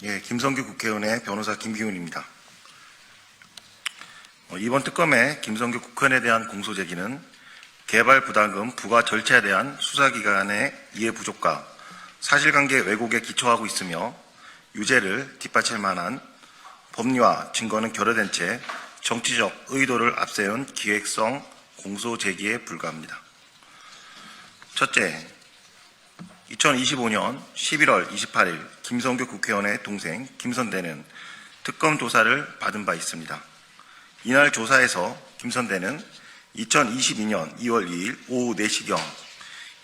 예, 김성규 국회의원의 변호사 김기훈입니다. 이번 특검의 김성규 국회의원에 대한 공소제기는 개발 부담금 부과 절차에 대한 수사기관의 이해 부족과 사실관계 왜곡에 기초하고 있으며 유죄를 뒷받칠 만한 법리와 증거는 결여된 채 정치적 의도를 앞세운 기획성 공소제기에 불과합니다. 첫째, 2025년 11월 28일 김성규 국회의원의 동생 김선대는 특검 조사를 받은 바 있습니다. 이날 조사에서 김선대는 2022년 2월 2일 오후 4시경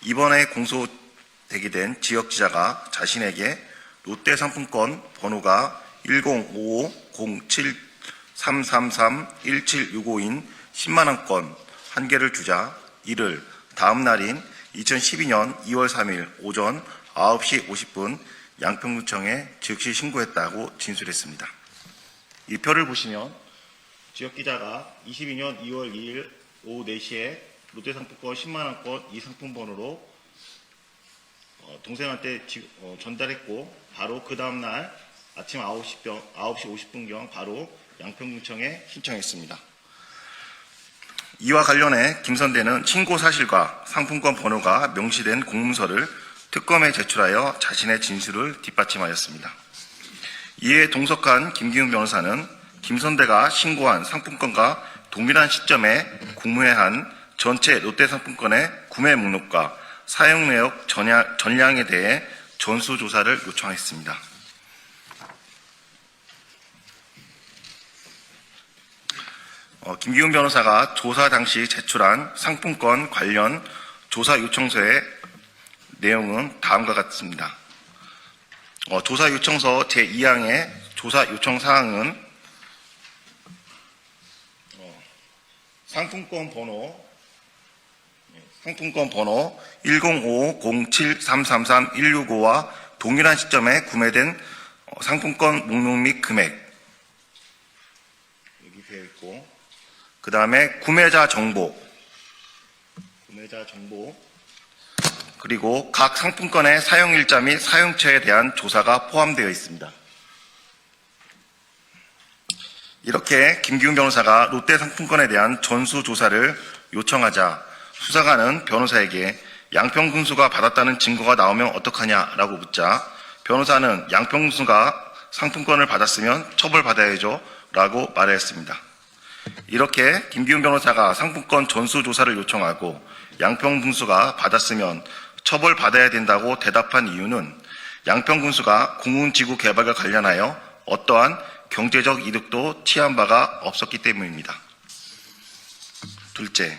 이번에 공소대기된 지역지자가 자신에게 롯데상품권 번호가 1055-07-333-1765인 10만원권 한 개를 주자 이를 다음 날인 2012년 2월 3일 오전 9시 50분 양평구청에 즉시 신고했다고 진술했습니다. 이 표를 보시면 지역기자가 22년 2월 2일 오후 4시에 롯데상품권 10만원권 이 상품번호로 동생한테 전달했고 바로 그 다음날 아침 9시 50분경 바로 양평구청에 신청했습니다. 이와 관련해 김선대는 신고 사실과 상품권 번호가 명시된 공문서를 특검에 제출하여 자신의 진술을 뒷받침하였습니다. 이에 동석한 김기훈 변호사는 김선대가 신고한 상품권과 동일한 시점에 구매한 전체 롯데상품권의 구매 목록과 사용 내역 전량에 대해 전수조사를 요청했습니다. 김기훈 변호사가 조사 당시 제출한 상품권 관련 조사 요청서의 내용은 다음과 같습니다. 조사 요청서 제2항의 조사 요청 사항은 상품권 번호 1055-07-333-165와 동일한 시점에 구매된 상품권 목록 및 금액 여기 되어 있고 그 다음에 구매자 정보 그리고 각 상품권의 사용일자 및 사용처에 대한 조사가 포함되어 있습니다. 이렇게 김기훈 변호사가 롯데 상품권에 대한 전수조사를 요청하자 수사관은 변호사에게 양평군수가 받았다는 증거가 나오면 어떡하냐라고 묻자 변호사는 양평군수가 상품권을 받았으면 처벌받아야죠 라고 말했습니다. 이렇게 김기훈 변호사가 상품권 전수조사를 요청하고 양평군수가 받았으면 처벌받아야 된다고 대답한 이유는 양평군수가 공운지구 개발과 관련하여 어떠한 경제적 이득도 취한 바가 없었기 때문입니다. 둘째,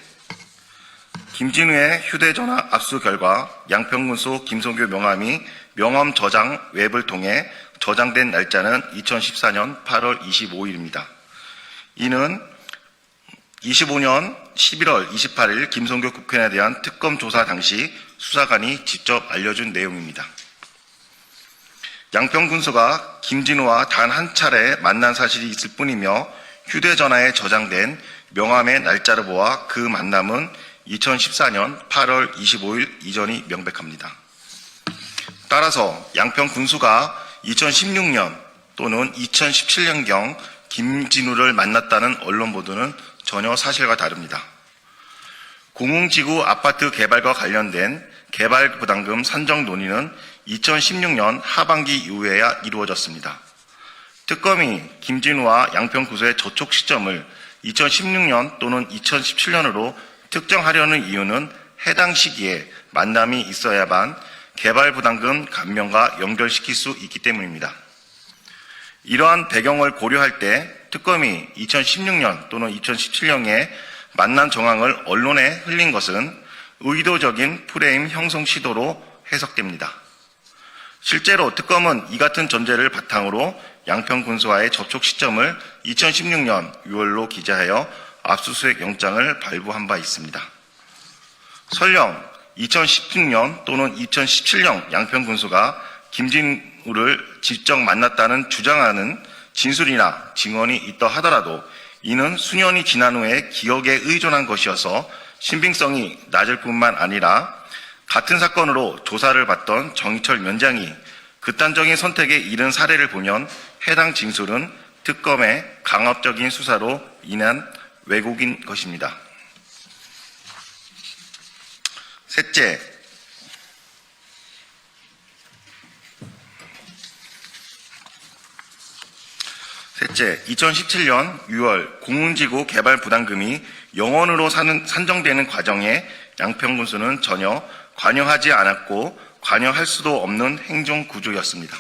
김진우의 휴대전화 압수 결과 양평군수 김성규 명함이 명함 저장 웹을 통해 저장된 날짜는 2014년 8월 25일입니다. 이는 25년 11월 28일 김성규 국회의원에 대한 특검 조사 당시 수사관이 직접 알려준 내용입니다. 양평군수가 김진우와 단 한 차례 만난 사실이 있을 뿐이며 휴대전화에 저장된 명함의 날짜를 보아 그 만남은 2014년 8월 25일 이전이 명백합니다. 따라서 양평군수가 2016년 또는 2017년경 김진우를 만났다는 언론 보도는 전혀 사실과 다릅니다. 공흥지구 아파트 개발과 관련된 개발 부담금 산정 논의는 2016년 하반기 이후에야 이루어졌습니다. 특검이 김진우와 양평군수의 접촉 시점을 2016년 또는 2017년으로 특정하려는 이유는 해당 시기에 만남이 있어야만 개발 부담금 감면과 연결시킬 수 있기 때문입니다. 이러한 배경을 고려할 때 특검이 2016년 또는 2017년에 만난 정황을 언론에 흘린 것은 의도적인 프레임 형성 시도로 해석됩니다. 실제로 특검은 이 같은 전제를 바탕으로 양평군수와의 접촉 시점을 2016년 6월로 기재하여 압수수색 영장을 발부한 바 있습니다. 설령 2016년 또는 2017년 양평군수가 김진우를 직접 만났다는 주장하는 진술이나 증언이 있다 하더라도 이는 수년이 지난 후에 기억에 의존한 것이어서 신빙성이 낮을 뿐만 아니라 같은 사건으로 조사를 받던 정희철 위원장이 극단적인 선택에 이른 사례를 보면 해당 진술은 특검의 강압적인 수사로 인한 왜곡인 것입니다. 셋째, 2017년 6월 공흥지구 개발 부담금이 영원으로 산정되는 과정에 양평군수는 전혀 관여하지 않았고 관여할 수도 없는 행정구조였습니다.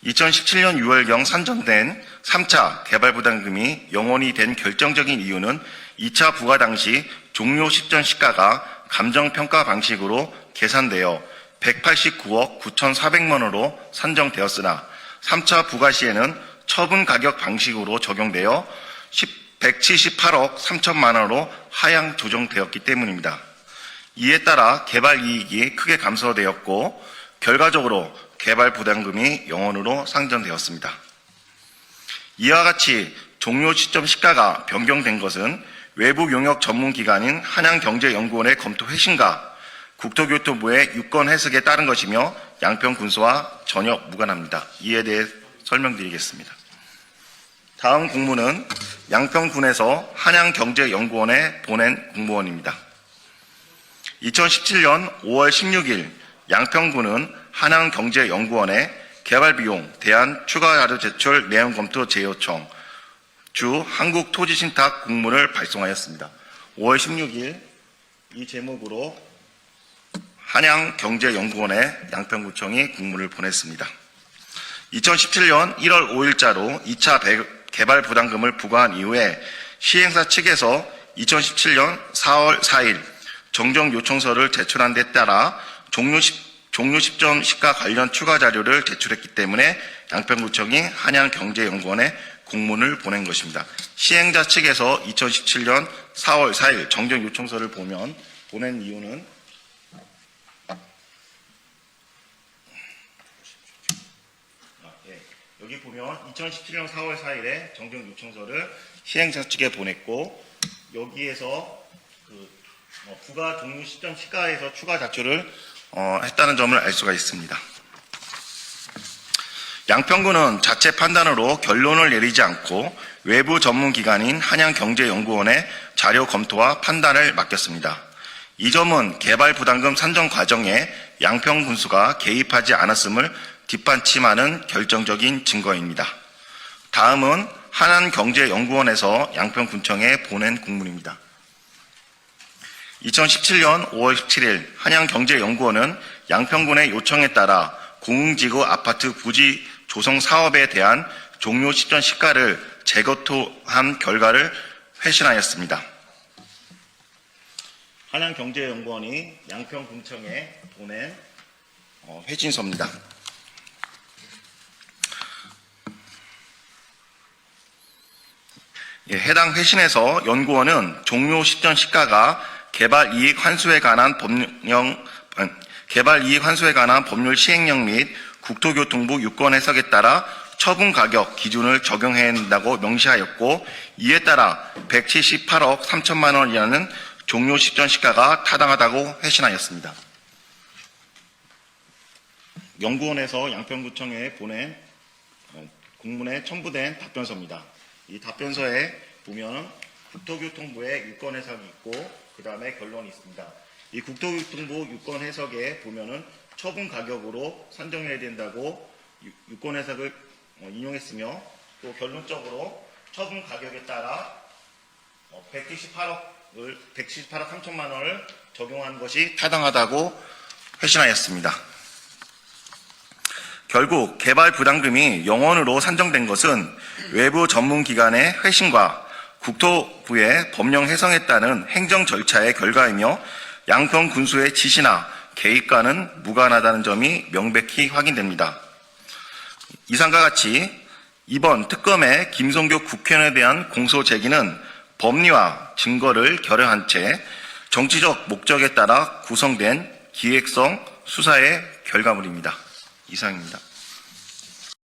2017년 6월경 산정된 3차 개발 부담금이 영원이 된 결정적인 이유는 2차 부과 당시 종료 시점 시가가 감정평가 방식으로 계산되어 189억 9,400만 원으로 산정되었으나 3차 부과 시에는 처분 가격 방식으로 적용되어 178억 3천만 원으로 하향 조정되었기 때문입니다. 이에 따라 개발 이익이 크게 감소되었고 결과적으로 개발 부담금이 영원으로 상정되었습니다. 이와 같이 종료 시점 시가가 변경된 것은 외부 용역 전문기관인 한양경제연구원의 검토 회신과 국토교통부의 유권 해석에 따른 것이며 양평군수와 전혀 무관합니다. 이에 대해 설명드리겠습니다. 다음 공문은 양평군에서 한양경제연구원에 보낸 공무원입니다. 2017년 5월 16일 양평군은 한양경제연구원에 개발비용 대안 추가 자료 제출 내용 검토 제요청 주 한국토지신탁 공문을 발송하였습니다. 5월 16일 이 제목으로 한양경제연구원에 양평구청이 공문을 보냈습니다. 2017년 1월 5일자로 2차 개발 부담금을 부과한 이후에 시행사 측에서 2017년 4월 4일 정정 요청서를 제출한 데 따라 종료 시점 시가 관련 추가 자료를 제출했기 때문에 양평구청이 한양경제연구원에 공문을 보낸 것입니다. 시행자 측에서 2017년 4월 4일 정정 요청서를 보낸 이유는 여기 보면 2017년 4월 4일에 정정 요청서를 시행자 측에 보냈고 여기에서 부가 종료 시점 시가에서 추가 자료를 했다는 점을 알 수가 있습니다. 양평군은 자체 판단으로 결론을 내리지 않고 외부 전문기관인 한양경제연구원의 자료 검토와 판단을 맡겼습니다. 이 점은 개발 부담금 산정 과정에 양평군수가 개입하지 않았음을 뒷받침하는 결정적인 증거입니다. 다음은 한양경제연구원에서 양평군청에 보낸 공문입니다. 2017년 5월 17일 한양경제연구원은 양평군의 요청에 따라 공흥지구 아파트 부지 조성 사업에 대한 종료 시점 시가를 재검토한 결과를 회신하였습니다. 한양경제연구원이 양평군청에 보낸 회신서입니다. 해당 회신에서 연구원은 종료 시점 시가가 개발 이익 환수에 관한 법률 시행령 및 국토교통부 유권 해석에 따라 처분 가격 기준을 적용해야 한다고 명시하였고 이에 따라 178억 3천만 원이라는 종료 시점 시가가 타당하다고 회신하였습니다. 연구원에서 양평구청에 보낸 공문에 첨부된 답변서입니다. 이 답변서에 보면 국토교통부의 유권 해석이 있고 그 다음에 결론이 있습니다. 이 국토교통부 유권 해석에 보면은 처분 가격으로 산정해야 된다고 유권 해석을 인용했으며 또 결론적으로 처분 가격에 따라 178억 3천만 원을 적용한 것이 타당하다고 회신하였습니다. 결국 개발 부담금이 영원으로 산정된 것은 외부 전문기관의 회신과 국토부의 법령 해석에 따른 행정 절차의 결과이며 양평군수의 지시나 개입과는 무관하다는 점이 명백히 확인됩니다. 이상과 같이 이번 특검의 김성교 국회의원에 대한 공소 제기는 법리와 증거를 결여한 채 정치적 목적에 따라 구성된 기획성 수사의 결과물입니다. 이상입니다.